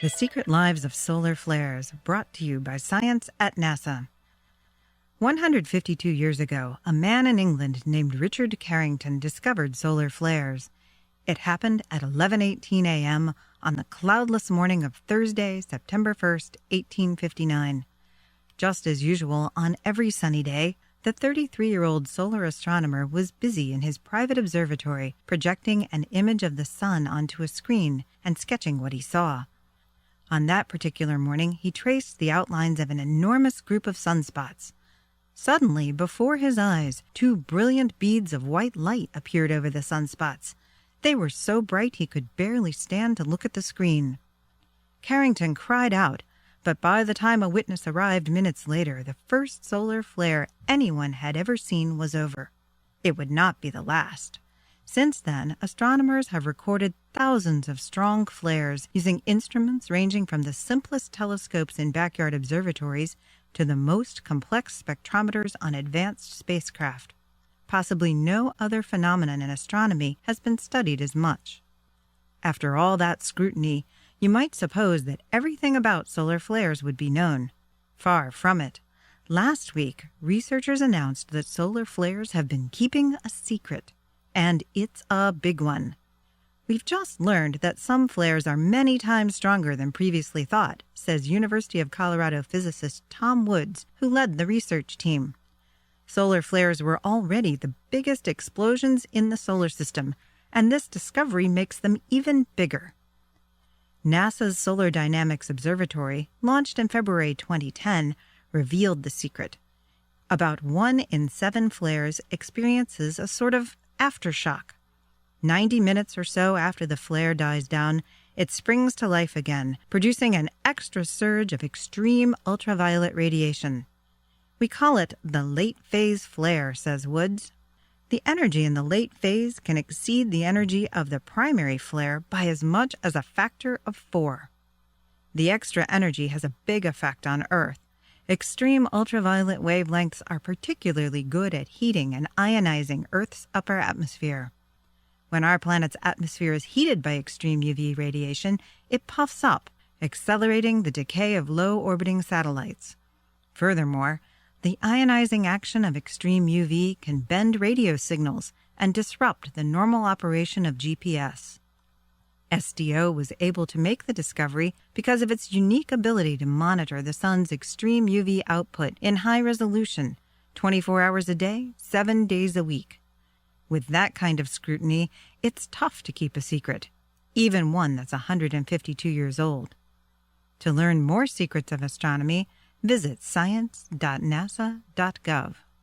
The Secret Lives of Solar Flares, brought to you by Science at NASA. 152 years ago, a man in England named Richard Carrington discovered solar flares. It happened at 11:18 a.m. on the cloudless morning of Thursday, September 1st, 1859. Just as usual, on every sunny day, the 33-year-old solar astronomer was busy in his private observatory, projecting an image of the sun onto a screen and sketching what he saw. On that particular morning, he traced the outlines of an enormous group of sunspots. Suddenly, before his eyes, two brilliant beads of white light appeared over the sunspots. They were so bright he could barely stand to look at the screen. Carrington cried out, but by the time a witness arrived minutes later, the first solar flare anyone had ever seen was over. It would not be the last. Since then, astronomers have recorded thousands of strong flares using instruments ranging from the simplest telescopes in backyard observatories to the most complex spectrometers on advanced spacecraft. Possibly no other phenomenon in astronomy has been studied as much. After all that scrutiny, you might suppose that everything about solar flares would be known. Far from it. Last week, researchers announced that solar flares have been keeping a secret. And it's a big one. We've just learned that some flares are many times stronger than previously thought, says University of Colorado physicist Tom Woods, who led the research team. Solar flares were already the biggest explosions in the solar system, and this discovery makes them even bigger. NASA's Solar Dynamics Observatory, launched in February 2010, revealed the secret. About 1 in 7 flares experiences a sort of aftershock. 90 minutes or so after the flare dies down, it springs to life again, producing an extra surge of extreme ultraviolet radiation. We call it the late-phase flare, says Woods. The energy in the late phase can exceed the energy of the primary flare by as much as a factor of 4. The extra energy has a big effect on Earth. Extreme ultraviolet wavelengths are particularly good at heating and ionizing Earth's upper atmosphere. When our planet's atmosphere is heated by extreme UV radiation, it puffs up, accelerating the decay of low-orbiting satellites. Furthermore, the ionizing action of extreme UV can bend radio signals and disrupt the normal operation of GPS. SDO was able to make the discovery because of its unique ability to monitor the sun's extreme UV output in high resolution, 24 hours a day, 7 days a week. With that kind of scrutiny, it's tough to keep a secret, even one that's 152 years old. To learn more secrets of astronomy, visit science.nasa.gov.